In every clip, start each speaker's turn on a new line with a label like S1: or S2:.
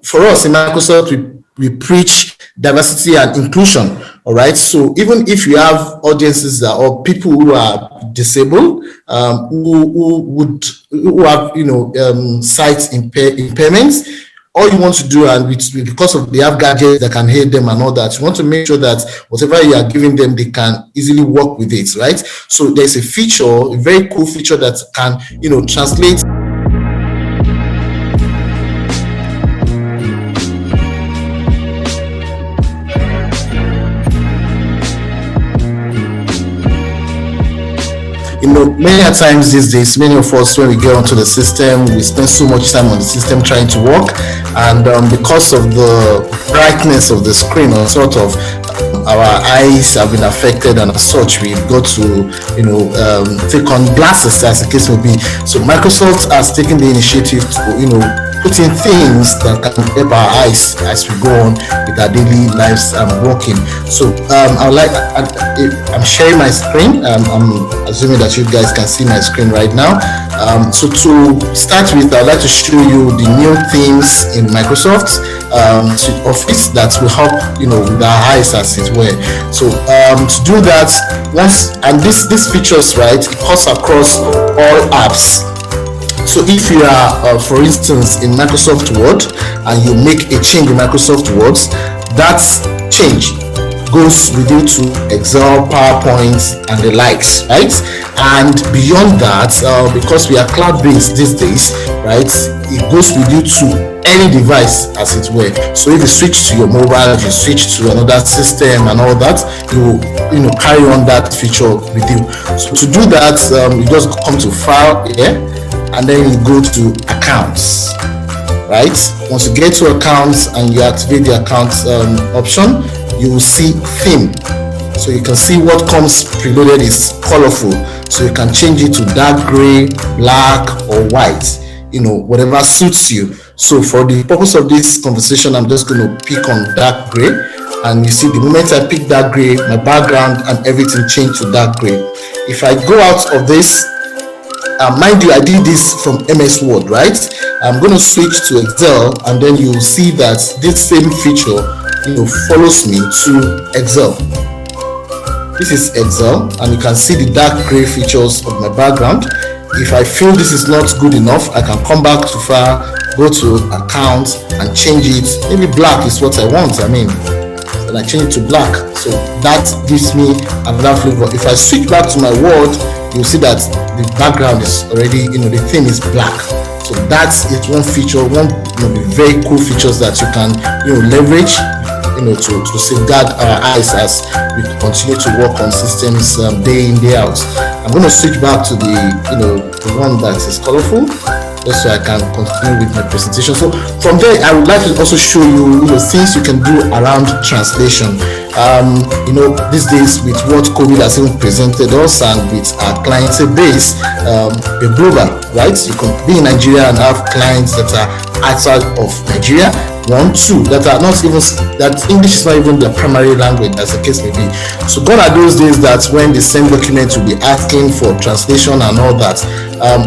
S1: for us in Microsoft, we preach diversity and inclusion. All right. So even if you have audiences or people who are disabled, who have sight impairments, all you want to do, and because of they have gadgets that can help them and all that, you want to make sure that whatever you are giving them, they can easily work with it, right? So there's a feature, a very cool feature that can translate. Many times these days, many of us, when we get onto the system, we spend so much time on the system trying to work, and because of the brightness of the screen, or sort of our eyes have been affected, and as such, we've got to take on glasses, as the case may be. So Microsoft has taken the initiative to put in things that can help our eyes as we go on with our daily lives working. So I'm sharing my screen. I'm assuming that you guys can see my screen right now. So to start with, I'd like to show you the new themes in Microsoft Office that will help with our eyes, as it were. So to do that, these features, right, it cuts across all apps. So if you are, for instance, in Microsoft Word and you make a change in Microsoft Word, that change goes with you to Excel, PowerPoint, and the likes, right? And beyond that, because we are cloud-based these days, right, it goes with you to any device, as it were. So if you switch to your mobile, if you switch to another system and all that, you carry on that feature with you. So to do that, you just come to File here, and then you go to Accounts, right? Once you get to Accounts and you activate the Accounts option, you will see Theme. So you can see what comes preloaded is colorful. So you can change it to dark gray, black, or white, whatever suits you. So for the purpose of this conversation, I'm just going to pick on dark gray. And you see, the moment I pick dark gray, my background and everything changed to dark gray. If I go out of this, mind you, I did this from MS Word, right? I'm going to switch to Excel, and then you'll see that this same feature, follows me to Excel. This is Excel, and you can see the dark gray features of my background. If I feel this is not good enough, I can come back to File, go to Account, and change it. Maybe black is what I want. And I change it to black. So that gives me another flavor. If I switch back to my Word, you'll see that the background is already, the theme is black. So that's it, one feature, one very cool features that you can leverage to safeguard our eyes as we continue to work on systems day in, day out. I'm going to switch back to the one that is colorful, just so I can continue with my presentation. So from there, I would like to also show you, things you can do around translation. These days, with what COVID has even presented us, and with our clientele base, we're global, right? You can be in Nigeria and have clients that are outside of Nigeria. 1, 2 that are not even, that English is not even their primary language, as the case may be. So gone are those days that when the same document will be asking for translation and all that.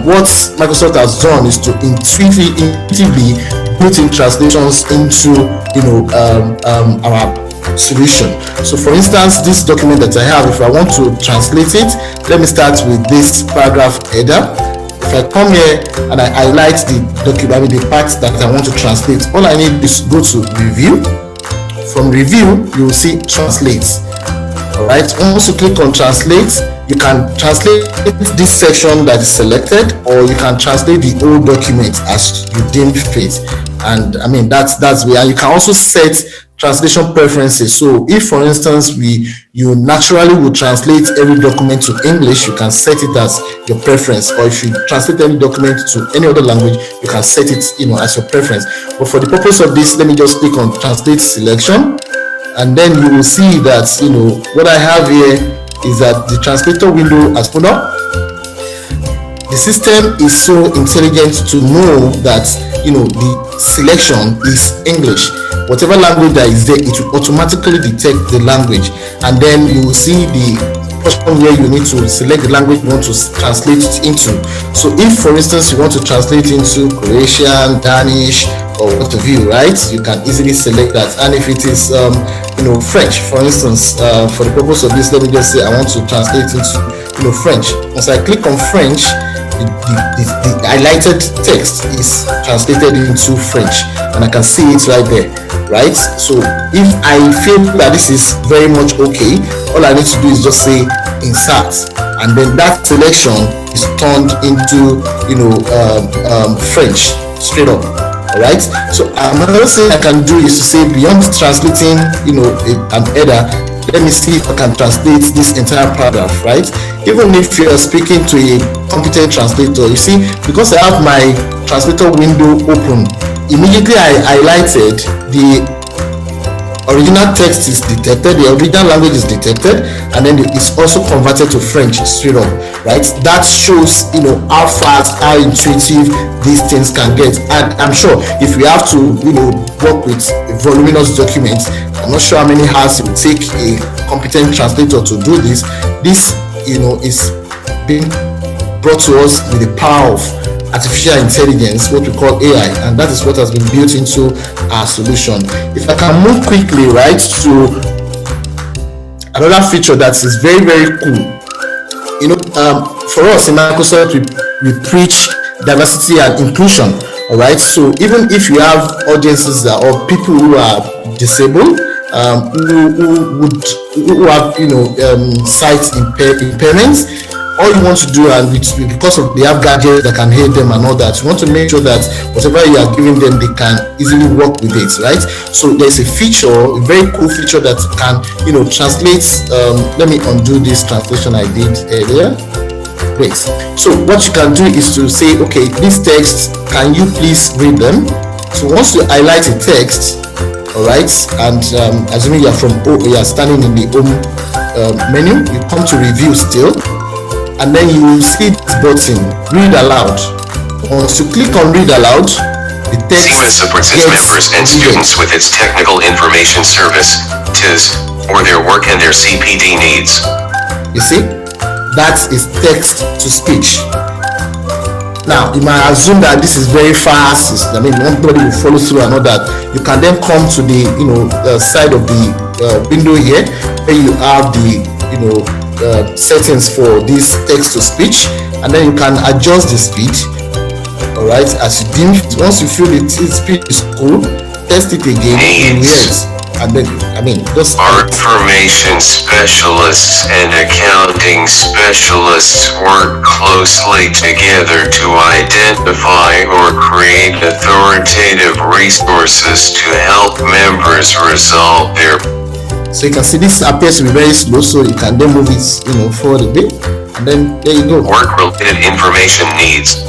S1: What Microsoft has done is to intuitively put in translations into our solution. So for instance, this document that I have, if I want to translate it, let me start with this paragraph header. If I come here and I highlight the document, the parts that I want to translate, all I need is go to Review. From Review, you will see Translate. All right. Once you click on Translate, you can translate this section that is selected, or you can translate the whole document as you deem fit. And that's where you can also set translation preferences. So if, for instance, you naturally would translate every document to English, you can set it as your preference. Or if you translate any document to any other language, you can set it as your preference. But for the purpose of this, let me just click on Translate Selection, and then you will see that what I have here is that the translator window has put up. The system is so intelligent to know that the selection is English. Whatever language that is there, it will automatically detect the language, and then you will see the portion where you need to select the language you want to translate it into. So if, for instance, you want to translate into Croatian, Danish, or what have you, right? You can easily select that. And if it is, French, for instance, for the purpose of this, let me just say I want to translate into, French. Once I click on French, the highlighted text is translated into French, and I can see it right there, right? So if I feel that this is very much okay, all I need to do is just say insert, and then that selection is turned into French straight up. All right. So another thing I can do is to say, beyond translating an header, let me see if I can translate this entire paragraph, right? Even if you're speaking to a competent translator, you see, because I have my translator window open, immediately I highlighted the original text is detected, the original language is detected, and then it's also converted to French straight up, right? That shows, how fast, how intuitive these things can get. And I'm sure if we have to, work with a voluminous document, I'm not sure how many hours it will take a competent translator to do this. This, is being brought to us with the power of artificial intelligence, what we call AI, and that is what has been built into our solution. If I can move quickly, right, to another feature that is very, very cool. For us in Microsoft, we preach diversity and inclusion. All right, so even if you have audiences or people who are disabled, who have sight impairments, all you want to do, and because of they have gadgets that can help them and all that, you want to make sure that whatever you are giving them, they can easily work with it, right? So there's a feature, a very cool feature that can translate. Let me undo this translation I did earlier. Wait. So what you can do is to say, okay, this text, can you please read them? So once you highlight a text, all right, and assuming you are standing in the home menu, you come to review still, and then you see this button, read aloud. Once you click on read aloud, the text
S2: Siemens supports its members and students with its technical information service, TIS, for their work and their CPD needs.
S1: You see, that is text to speech. Now, you might assume that this is very fast. Nobody will follow through and all that. You can then come to the side of the window here, where you have the settings for this text to speech, and then you can adjust the speed. All right, as you deem. Once you feel the speed is cool, test it again in words, and then just
S2: our information specialists and accounting specialists work closely together to identify or create authoritative resources to help members resolve their.
S1: So you can see this appears to be very slow, so you can then move it forward a bit, and then there you go.
S2: Work-related information needs.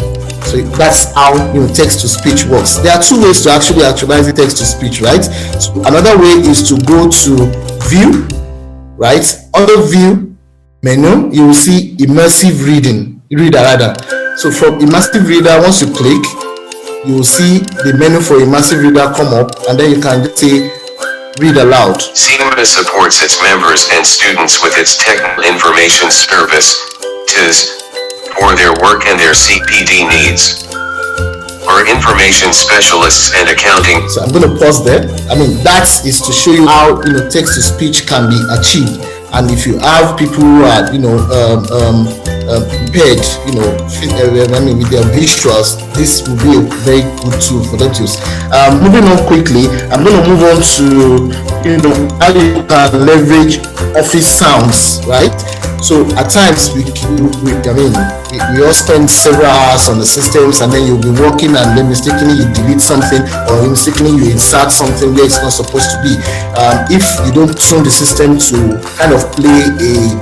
S1: So that's how text to speech works. There are two ways to actually actualize the text to speech, right? So another way is to go to view, right? Under view menu, you will see immersive reader rather. So from immersive reader, once you click, you will see the menu for immersive reader come up, and then you can just say read aloud.
S2: Siemens supports its members and students with its technical information service, TIS, for their work and their CPD needs. Our information specialists and accounting.
S1: So I'm going to pause there. That is to show you how text to speech can be achieved. And if you have people who are impaired, with their visuals, this will be a very good tool for them to use. Moving on quickly, I'm going to move on to how you can leverage office sounds, right? So at times we all spend several hours on the systems, and then you'll be working, and then mistakenly you delete something, or mistakenly you insert something where it's not supposed to be. If you don't tune the system to kind of play a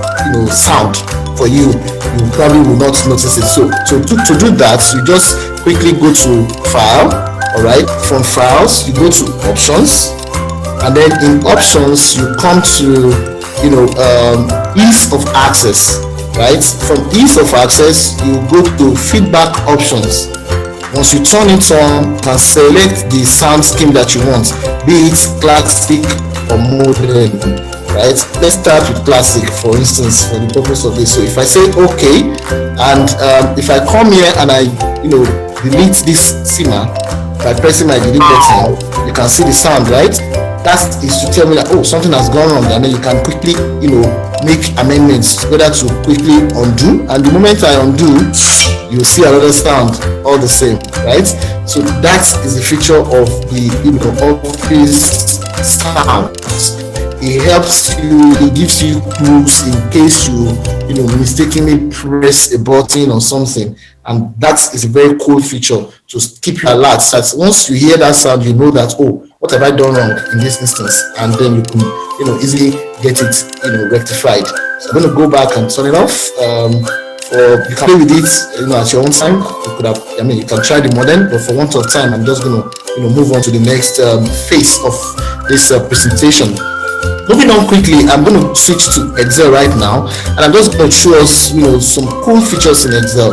S1: sound for you, you probably will not notice it. So to do that, you just quickly go to File. All right, from Files you go to Options, and then in Options you come to ease of access, right? From ease of access you go to feedback options. Once you turn it on, you can select the sound scheme that you want, be it classic or modern, right? Let's start with classic, for instance, for the purpose of this. So if I say okay, and if I come here and I delete this simmer, by pressing my delete button, you can see the sound, right? That is to tell me that, oh, something has gone wrong, and then you can quickly, make amendments, whether to quickly undo, and the moment I undo, you see another sound all the same, right? So that is the feature of the Office sounds. It helps you, it gives you clues in case you mistakenly press a button or something, and that is a very cool feature to keep you alert. So that once you hear that sound, you know that, oh, what have I done wrong in this instance, and then you can easily get it rectified. So I'm going to go back and turn it off. Or you can play with it at your own time. You could have, you can try the modern, but for want of time, I'm just going to move on to the next phase of this presentation. Moving on quickly, I'm going to switch to Excel right now, and I'm just going to show us some cool features in Excel.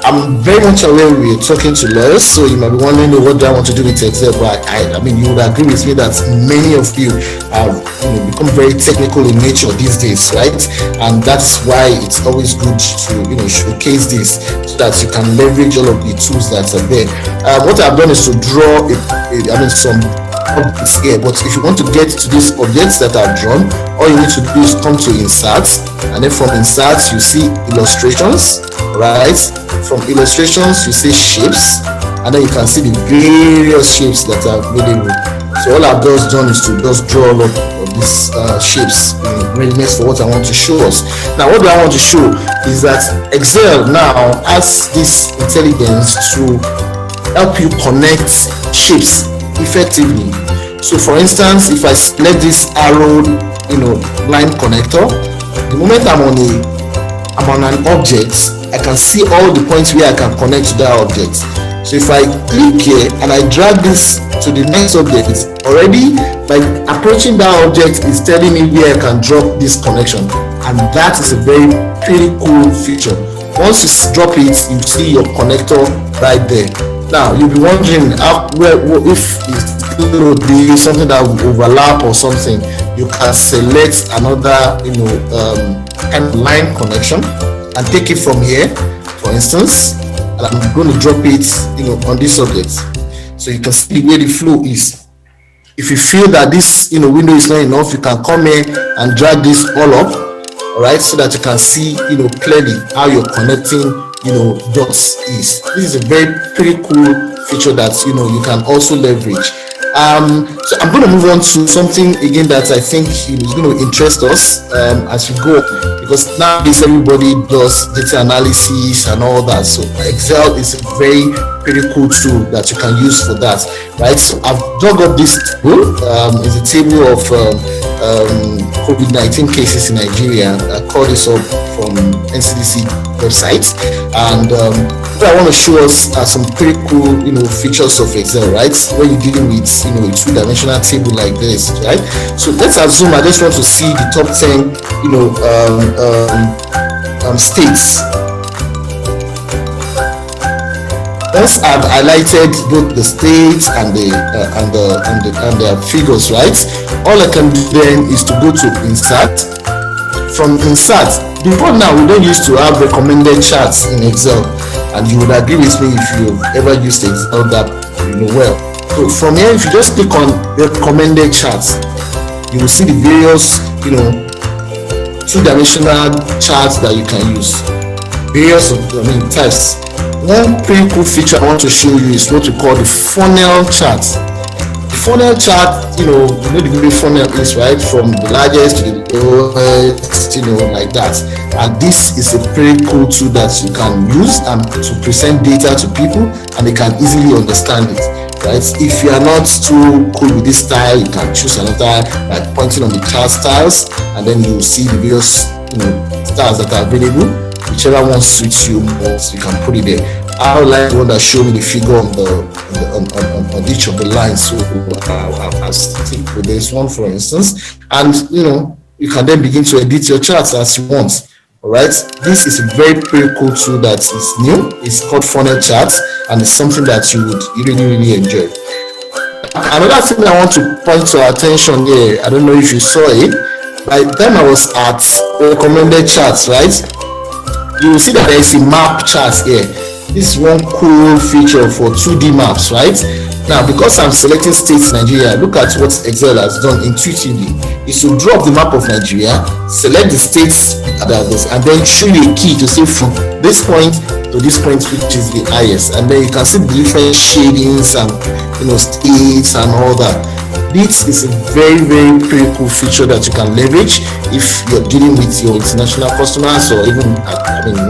S1: I'm very much aware we're talking to lawyers, so you might be wondering, what do I want to do with Excel? But I mean, you would agree with me that many of you have become very technical in nature these days, right? And that's why it's always good to showcase this so that you can leverage all of the tools that are there. What I've done is to draw some objects here, but if you want to get to these objects that I've drawn, all you need to do is come to Insert, and then from Insert you see Illustrations, right? From Illustrations you see Shapes, and then you can see the various shapes that are available. So all I've just done is to just draw all of these shapes in readiness for what I want to show us. Now, what do I want to show is that Excel now has this intelligence to help you connect shapes effectively. So for instance, if I select this arrow line connector, the moment I'm on an object, I can see all the points where I can connect to that object. So if I click here and I drag this to the next object, already by approaching that object is telling me where I can drop this connection, and that is a very pretty cool feature. Once you drop it, you see your connector right there. Now you'll be wondering if it's going to be something that will overlap or something. You can select another kind of line connection and take it from here, for instance, and I'm going to drop it on this object, so you can see where the flow is. If you feel that this window is not enough, you can come here and drag this all up, all right, so that you can see clearly how you're connecting dots is. This is a very pretty cool feature that you can also leverage. So I'm going to move on to something again that I think is going to interest us as we go, because nowadays everybody does data analysis and all that. So Excel is a very pretty cool tool that you can use for that, right? So I've dug up this tool. It's a table of COVID-19 cases in Nigeria. I called this up from NCDC website, and what I want to show us are some pretty cool features of Excel, right? When you're dealing with a two-dimensional table like this, right? So let's assume I just want to see the top 10 states. Once I've highlighted both the states and their figures, right? All I can do then is to go to Insert. From Insert, before now we don't used to have recommended charts in Excel, and you would agree with me if you've ever used Excel that well. So from here, if you just click on recommended charts, you will see the various two-dimensional charts that you can use. Various types. One pretty cool feature I want to show you is what we call the funnel chart. The funnel chart, the way funnel is, right, from the largest to the lowest, like that. And this is a pretty cool tool that you can use to present data to people, and they can easily understand it, right? If you are not too cool with this style, you can choose another, like pointing on the chart styles, and then you will see the various styles that are available. Whichever one suits you most, you can put it there. I would like the one that show me the figure on each of the lines. So I'll stick with this one, for instance, and you can then begin to edit your charts as you want. All right, this is a very pretty cool tool that is new. It's called Funnel Charts, and it's something that you would really enjoy. Another thing I want to point to our attention here, I don't know if you saw it, by the time I was at recommended charts, right, you will see that there is a map chart here. This is one cool feature for 2D maps, right? Now, because I'm selecting states in Nigeria, look at what Excel has done intuitively. Is to drop the map of Nigeria, select the states that is, and then choose a key to say from this point to this point, which is the highest. And then you can see the different shadings and states and all that. This is a very, very pretty cool feature that you can leverage if you're dealing with your international customers or even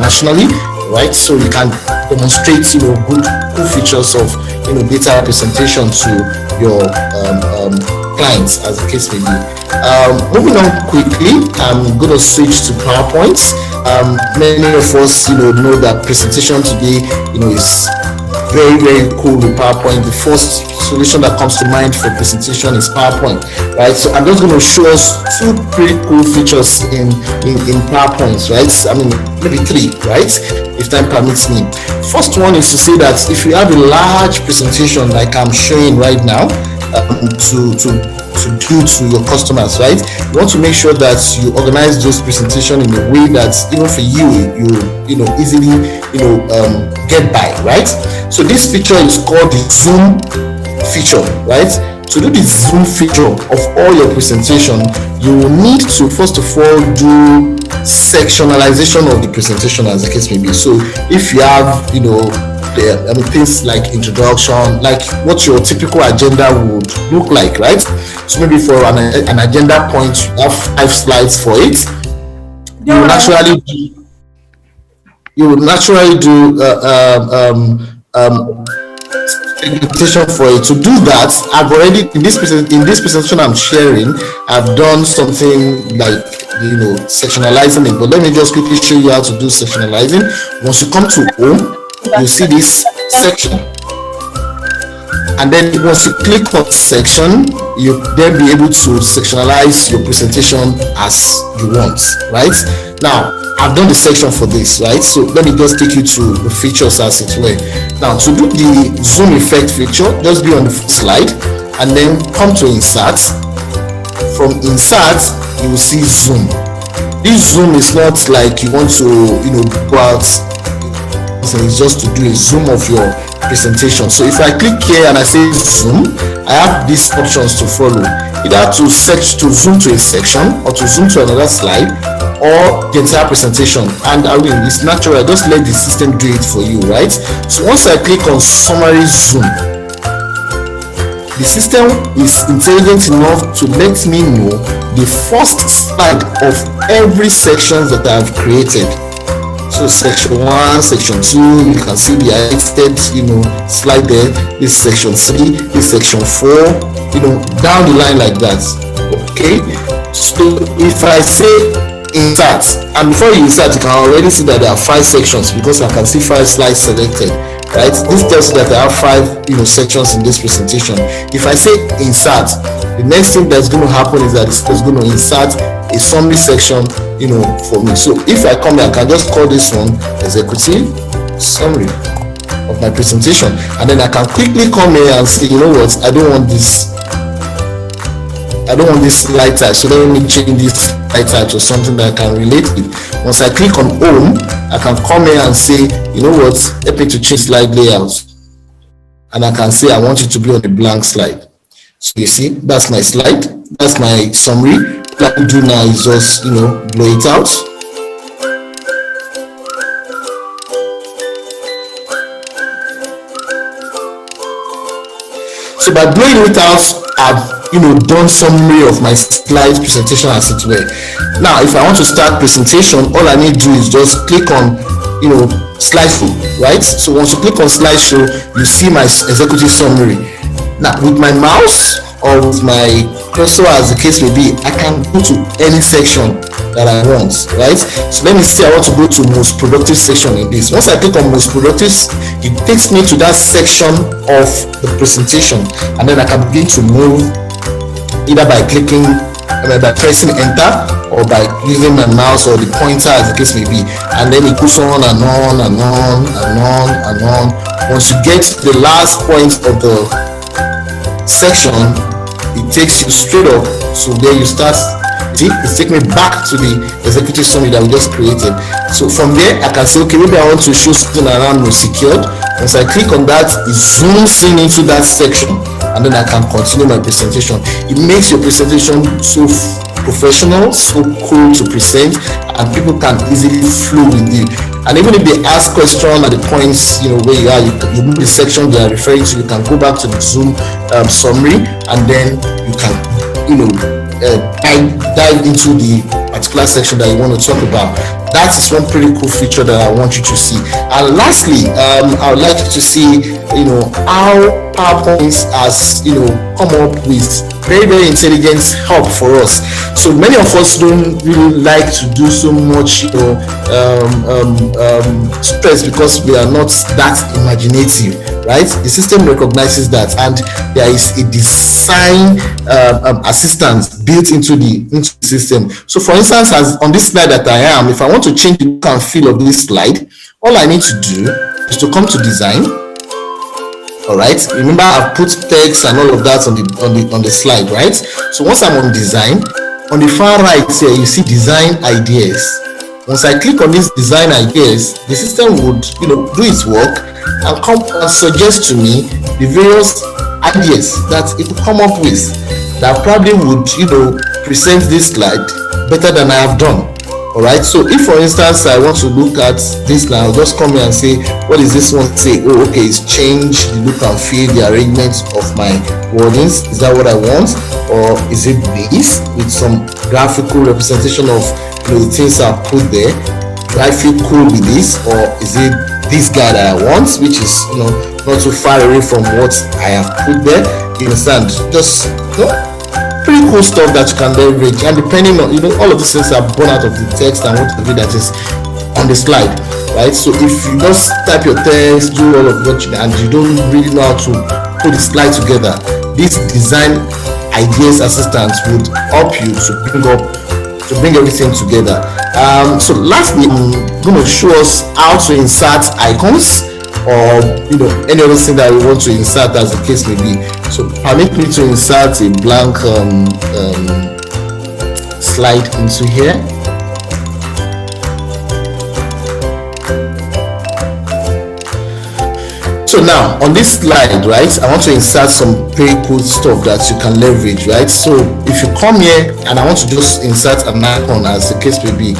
S1: nationally, right? So you can demonstrate good cool features of data representation to your clients, as the case may be. Moving on quickly, I'm going to switch to PowerPoint. Many of us know that presentation today is very, very cool with PowerPoint. The first solution that comes to mind for presentation is PowerPoint, right? So I'm just going to show us two pretty cool features in PowerPoint, right? Maybe three, right? If time permits me. First one is to say that if you have a large presentation like I'm showing right now, to do to your customers, right? You want to make sure that you organize those presentations in a way that even for you easily get by, right? So this feature is called the Zoom feature, right? To do the Zoom feature of all your presentation, you will need to first of all do sectionalization of the presentation, as the case may be. So if you have things like introduction, like what your typical agenda would look like, right? So maybe for an agenda point, you have 5 slides for it. You will naturally do segmentation for it. To do that, I've already in this presentation I'm sharing, I've done something like sectionalizing it. But let me just quickly show you how to do sectionalizing. Once you come to home, you see this section, and then once you click on section, you then be able to sectionalize your presentation as you want, right? Now I've done the section for this, right? So let me just take you to the features as it were. Now to do the zoom effect feature, just be on the first slide and then come to insert. From insert, you will see zoom. This zoom is not like you want to go out. It's just to do a zoom of your presentation. So if I click here and I say zoom, I have these options to follow, either to zoom to a section or to zoom to another slide or the entire presentation. And it's natural, just let the system do it for you, right? So once I click on summary zoom, the system is intelligent enough to let me know the first slide of every section that I have created. So section 1, section 2, you can see the highlighted slide there. This section 3, this section 4, down the line like that. Okay, so if I say insert, and before you insert, you can already see that there are 5 sections because I can see 5 slides selected, right? This tells you that I have 5 sections in this presentation. If I say insert, the next thing that's going to happen is that it's going to insert a summary section for me. So if I come here, I can just call this one executive summary of my presentation, and then I can quickly come here and say, what, I don't want this slide type, so let me change this slide type to something that I can relate with. Once I click on home, I can come here and say, what, help me to change slide layout, and I can say I want it to be on a blank slide. So you see, that's my slide, that's my summary. What I do now is just blow it out. So by blowing it out, I've done summary of my slide presentation as it were. Now if I want to start presentation, all I need to do is just click on slideshow, right? So once you click on slideshow, you see my executive summary. Now with my mouse or with my cursor, as the case may be, I can go to any section that I want, right? So let me say I want to go to most productive section in this. Once I click on most productive, it takes me to that section of the presentation, and then I can begin to move either by pressing enter or by using my mouse or the pointer, as the case may be, and then it goes on and on and on and on and on. Once you get to the last point of the section, it takes you straight up, so there you start see, it's taking me back to the executive summary that we just created. So from there, I can say, okay, maybe I want to show something around secure. Once I click on that, it zooms in into that section, and then I can continue my presentation. It makes your presentation so professional, so cool to present, and people can easily flow with you. And even if they ask questions at the points, where you are, you move the section they are referring to, you can go back to the Zoom summary, and then you can, dive into the particular section that you want to talk about. That is one pretty cool feature that I want you to see. And lastly, I would like you to see, how PowerPoint has, come up with very, very intelligent help for us. So many of us don't really like to do so much, stress, because we are not that imaginative, right? The system recognizes that, and there is a design assistant built into the system. So for instance, as on this slide that I am, if I want to change the look and feel of this slide, all I need to do is to come to design. All right, remember I've put text and all of that on the slide, right? So once I'm on design, on the far right here you see design ideas. Once I click on this design ideas, the system would do its work and come and suggest to me the various ideas that it will come up with that probably would present this slide better than I have done. All right, so if for instance I want to look at this now, I'll just come here and say, what is this one say? Oh, okay, it's change the look and feel, the arrangement of my wordings. Is that what I want? Or is it this with some graphical representation of the things I've put there? Do I feel cool with this? Or is it this guy that I want, which is not too far away from what I have put there? You understand? Just pretty cool stuff that you can leverage, and depending on all of these things are born out of the text and whatever that is on the slide, right? So if you just type your text, do all of what and you don't really know how to put the slide together, this design ideas assistant would help you to bring everything together. So lastly, I'm going to show us how to insert icons, or any other thing that we want to insert, as the case may be. So permit me to insert a blank slide into here. So now on this slide, right, I want to insert some very cool stuff that you can leverage, right? So if you come here and I want to just insert an icon, as the case may be,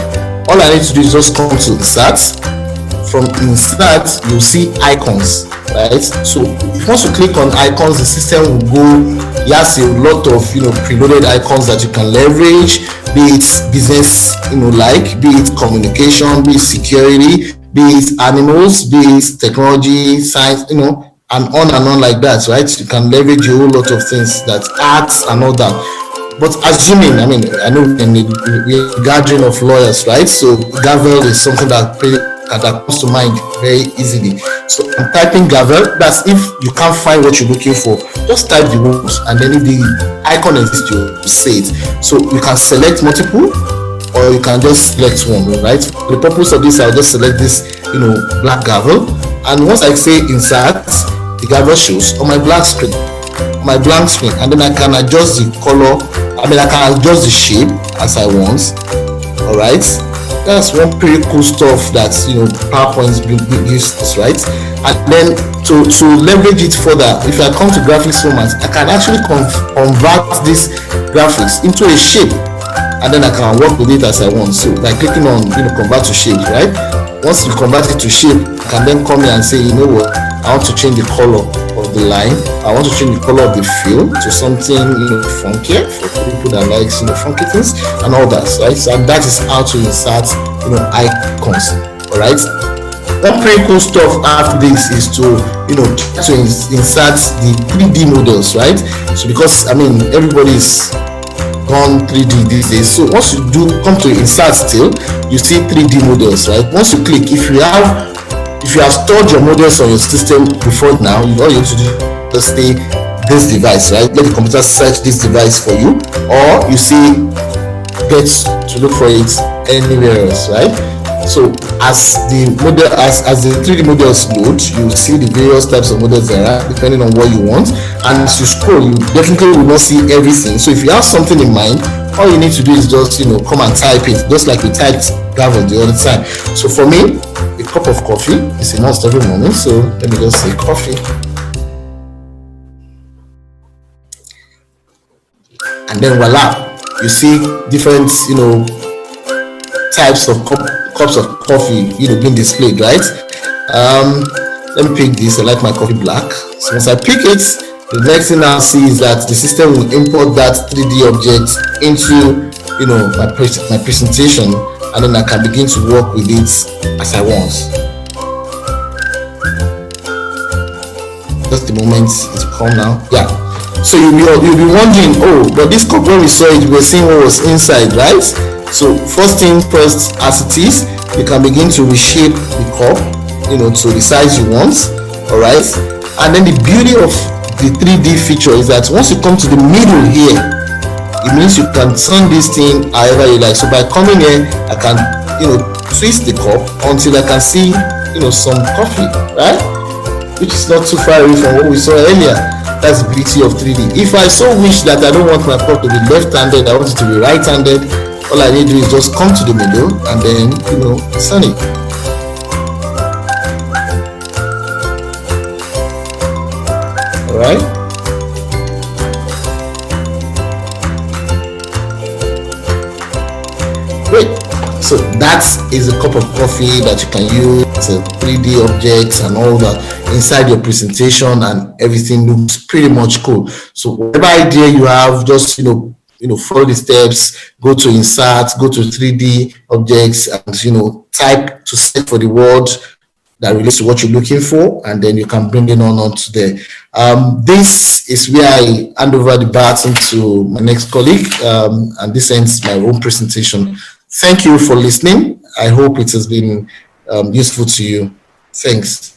S1: all I need to do is just come to insert. From insert, you'll see icons, right? So once you click on icons, the system will go. It has a lot of preloaded icons that you can leverage, be it business, be it communication, be it security, be it animals, be it technology, science, and on like that, right? You can leverage a whole lot of things, that arts and all that. But assuming, I know we're a gathering of lawyers, right? So Gavel is something that comes to mind very easily. So I'm typing Gavel. That's if you can't find what you're looking for, just type the words, and then if the icon exists, you say it. So you can select multiple, or you can just select one, right? For the purpose of this, I'll just select this, black Gavel, and once I say insert, the Gavel shows on my blank screen, and then I can adjust the color. I can adjust the shape as I want. All right. That's one pretty cool stuff that PowerPoint gives us, right? And then to leverage it further, if I come to graphics format, I can actually convert this graphics into a shape, and then I can work with it as I want. So by clicking on convert to shape, right? Once you convert it to shape, I can then come here and say, what, I want to change the color of the line. I want to change the color of the fill to something funkier for people that like funky things and all that, right? So that is how to insert icons. All right. One pretty cool stuff after this is to insert the 3D models, right? So because everybody's gone 3D these days. So once you come to insert still, you see 3D models, right? Once you click, if you have stored your models on your system before now, all you have to do is just say this device, right? Let the computer search this device for you, or you see get to look for it anywhere else, right? So as the model, as the 3D models load, you see the various types of models there are depending on what you want. And as you scroll, you definitely will not see everything. So if you have something in mind, all you need to do is just come and type it, just like we typed gravel the other time. So for me, a cup of coffee is a must every morning. So let me just say coffee. And then voila, you see different types of cups of coffee being displayed, right? Let me pick this. I like my coffee black. So once I pick it, the next thing I'll see is that the system will import that 3D object into my presentation, and then I can begin to work with it as I want. Just the moment it will come now. Yeah. So you'll be wondering, oh, but this cup, when we saw it, we were seeing what was inside, right? So first thing first, as it is, you can begin to reshape the cup, to the size you want. All right. And then the beauty of the 3D feature is that once you come to the middle here, it means you can turn this thing however you like. So by coming here, I can, twist the cup until I can see, some coffee, right? Which is not too far away from what we saw earlier. That's the beauty of 3D. If I so wish that I don't want my cup to be left-handed, I want it to be right-handed, all I need to do is just come to the middle and then, turn it. All right. Great. So that is a cup of coffee that you can use, 3D objects and all that inside your presentation, and everything looks pretty much cool. So whatever idea you have, just follow the steps, go to insert, go to 3D objects, and type to search for the word that relates to what you're looking for, and then you can bring it on onto there. This is where I hand over the baton to my next colleague, and this ends my own presentation. Thank you for listening. I hope it has been useful to you. Thanks.